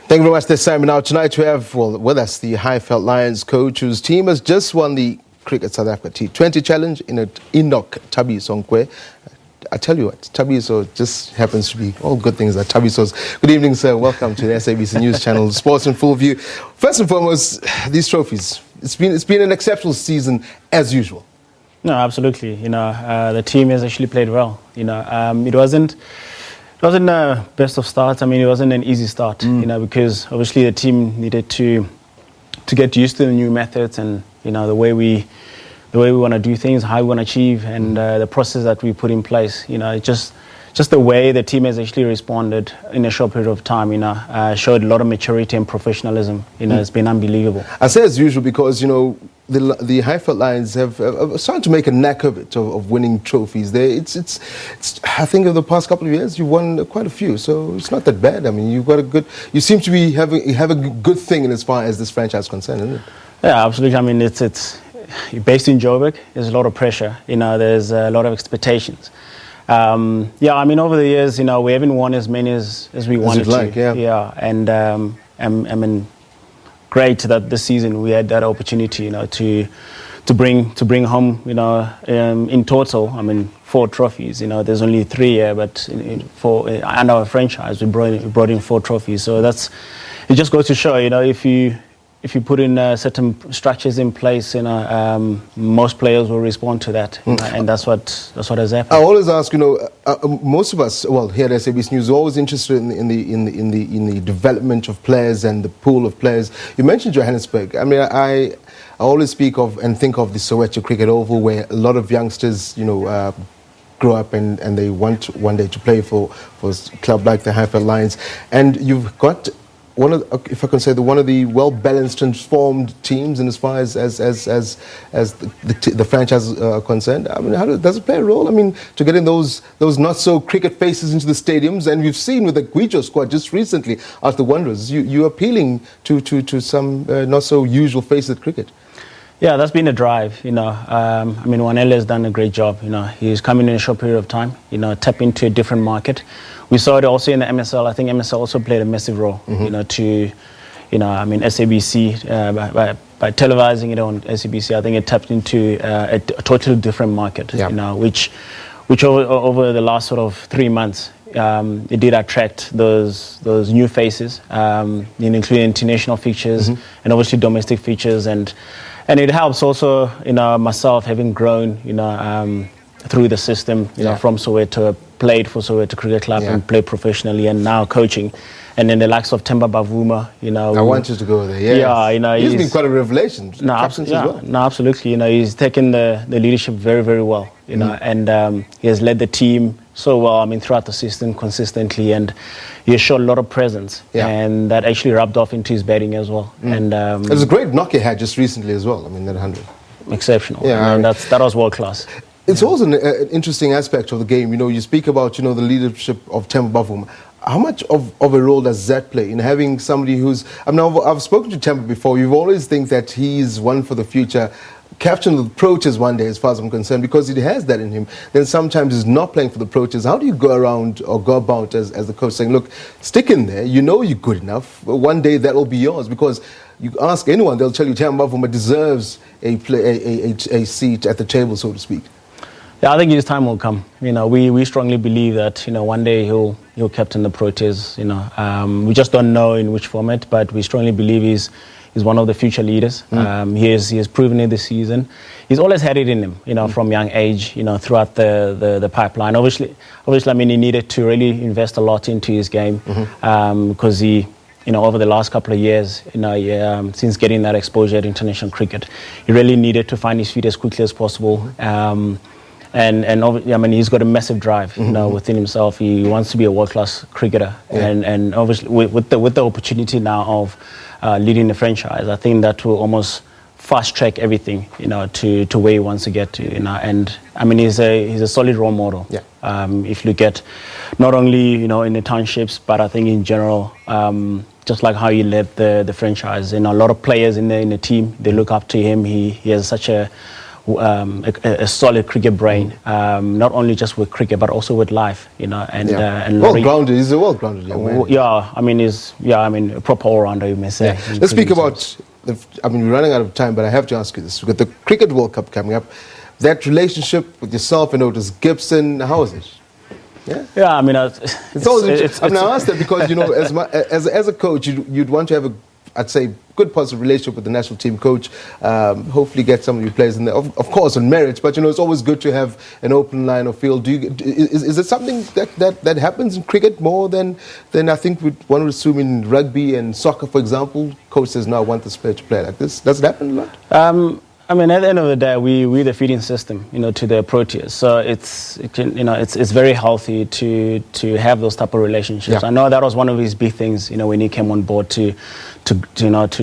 Thank you very much, this Simon. Now, tonight we have with us the Highveld Lions coach whose team has just won the Cricket South Africa T20 Challenge in Enoch Thabiso Nkwe. I tell you what, Thabiso just happens to be all good things that Thabiso's. Good evening, sir. Welcome to the SABC News Channel, Sports in Full View. First and foremost, these trophies. It's been an exceptional season as usual. No, absolutely. The team has actually played well. It wasn't the best of starts. I mean, it wasn't an easy start. Because obviously the team needed to get used to the new methods and the way we want to do things, how we want to achieve, and the process that we put in place. Just the way the team has actually responded in a short period of time. Showed a lot of maturity and professionalism. It's been unbelievable. I say as usual because the Highveld Lions have started to make a knack of it, of winning trophies. It's I think of the past couple of years you've won quite a few, so it's not that bad. I mean, you seem to be have a good thing in as far as this franchise is concerned, isn't it? Yeah, absolutely. I mean, it's based in Joburg. There's a lot of pressure. There's a lot of expectations. I mean, over the years, we haven't won as many as we wanted to. Yeah, and I mean, great that this season we had that opportunity, to bring home, in total, I mean, 4 trophies. There's only 3 here, but under our franchise, we brought in 4 trophies. So it just goes to show, if you put in certain structures in place, most players will respond to that, and that's what has happened. I always ask, most of us, well, here at SABC News, are always interested in the development of players and the pool of players. You mentioned Johannesburg. I mean, I always speak of and think of the Soweto Cricket Oval, where a lot of youngsters, grow up and they want one day to play for a club like the Highveld Lions, and you've got one of the well-balanced, transformed teams in as far as the franchise are concerned. I mean, does it play a role? I mean, to get in those not so cricket faces into the stadiums, and we've seen with the Guijo squad just recently at the Wanderers, you appealing to some not so usual faces at cricket. Yeah, that's been a drive. I mean, Wanele has done a great job. He's coming in a short period of time. Tap into a different market. We saw it also in the MSL. I think MSL also played a massive role. I mean, SABC by televising it on SABC, I think it tapped into a totally different market. Which over the last sort of 3 months, it did attract those new faces, including international features and obviously domestic features, and it helps also, myself having grown, through the system, from Soweto, played for Soweto Cricket Club and played professionally, and now coaching. And then the likes of Themba Bavuma, I want you to go there. Yes. Yeah, he's been quite a revelation. No, absolutely. He's taken the leadership very, very well. And he has led the team so well. I mean, throughout the system consistently, and he has shown a lot of presence, and that actually rubbed off into his batting as well. And it was a great knock he had just recently as well. I mean, that 100, exceptional. Yeah, that was world class. It's also an interesting aspect of the game. You speak about the leadership of Themba Bavuma. How much of a role does that play in having somebody who's... I mean, I've spoken to Themba before. You always think that he's one for the future, captain of the Proteas one day, as far as I'm concerned, because he has that in him. Then sometimes he's not playing for the Proteas. How do you go around or go about as the coach saying, look, stick in there, you're good enough, one day that will be yours? Because you ask anyone, they'll tell you Themba Bavuma deserves a seat at the table, so to speak. Yeah, I think his time will come. We strongly believe that one day he'll captain the Proteas. We just don't know in which format, but we strongly believe he's one of the future leaders. He has proven it this season. He's always had it in him, from young age, throughout the pipeline. Obviously, I mean, he needed to really invest a lot into his game, because he, over the last couple of years, since getting that exposure at international cricket, he really needed to find his feet as quickly as possible. And I mean, he's got a massive drive, within himself. He wants to be a world-class cricketer, and obviously with the opportunity now of leading the franchise, I think that will almost fast-track everything, to where he wants to get to, And I mean, he's a solid role model. If you look at not only in the townships, but I think in general, just like how he led the franchise, a lot of players in the team, they look up to him. He has such a a solid cricket brain, not only just with cricket but also with life, you know. And well-grounded. He's a well-grounded young man. Yeah, I mean, a proper all-rounder, you may say. Yeah. Let's speak about. We're running out of time, but I have to ask you this: we've got the Cricket World Cup coming up. That relationship with yourself and Otis Gibson, how is it? Yeah, I mean, I asked that because, you know, as a coach, you'd want to have I'd say, good positive relationship with the national team coach. Hopefully get some of your players in there, of course, on merit. But, you know, it's always good to have an open line of field. Is it something that happens in cricket more than I think we'd want to assume in rugby and soccer, for example? Coach says, no, I want this player to play like this. Does it happen a lot? I mean, at the end of the day, we're the feeding system, you know, to the Proteas. So it's very healthy to have those type of relationships. Yeah. I know that was one of his big things, you know, when he came on board to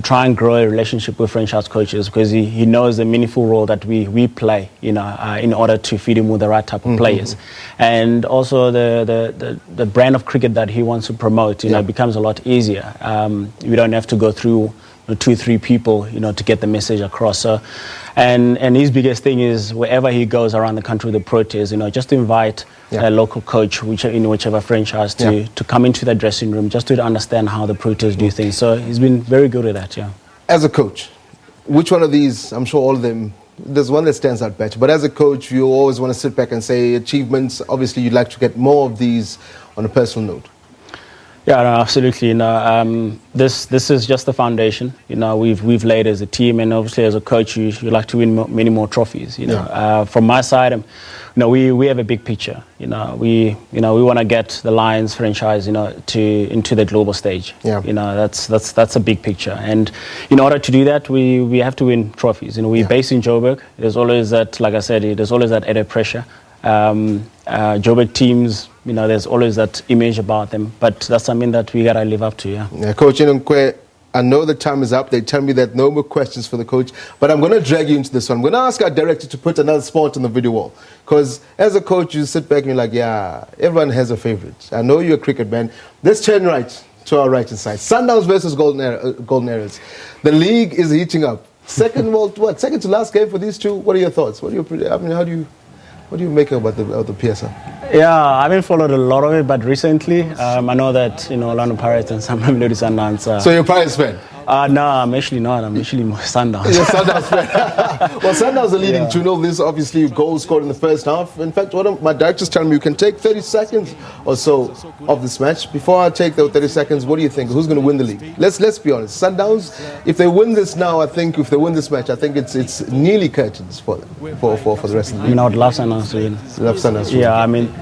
try and grow a relationship with franchise coaches, because he knows the meaningful role that we play, you know, in order to feed him with the right type of players, and also the brand of cricket that he wants to promote, you know, becomes a lot easier. We don't have to go through 2-3 people, you know, to get the message across. So, and his biggest thing is wherever he goes around the country with the Proteas, you know, just to invite a local coach, in whichever franchise, to come into the dressing room just to understand how the Proteas do things. So he's been very good at that. Yeah. As a coach, which one of these? I'm sure all of them. There's one that stands out better. But as a coach, you always want to sit back and say achievements. Obviously, you'd like to get more of these on a personal note. Yeah, no, absolutely. You know, this is just the foundation. You know, we've laid as a team, and obviously as a coach, you like to win many more trophies. You know, from my side, you know, we have a big picture. You know, we want to get the Lions franchise, you know, into the global stage. Yeah. You know, that's a big picture, and in order to do that, we have to win trophies. You know, we're based in Joburg. There's always that, like I said, there's always that added pressure. Joburg teams, you know, there's always that image about them, but that's something that we gotta live up to. Yeah. Coach Enoch Nkwe, I know the time is up. They tell me that no more questions for the coach, but I'm going to drag you into this one. I'm going to ask our director to put another spot on the video wall, because as a coach, you sit back and you're like, yeah, everyone has a favorite. I know you're a cricket man. Let's turn right to our right hand side. Sundowns versus Golden Arrows. The league is heating up. Second to last game for these two. What are your thoughts? What do you make about the PSL? Yeah, I haven't followed a lot of it, but recently I know that, you know, Orlando Pirates and some Mamelodi Sundowns. So you're a Pirates fan? No, I'm actually not. I'm actually more Sundowns. You're Sundowns fan. Well, Sundowns are leading 2-0. This obviously goals scored in the first half. In fact, one of my directors telling me you can take 30 seconds or so of this match. Before I take the 30 seconds, what do you think? Who's going to win the league? Let's be honest. Sundowns, if they win this now, if they win this match, I think it's nearly curtains for them, for the rest of the league. I mean, I would love Sundowns to win. Love Sundowns to win. Yeah, I mean.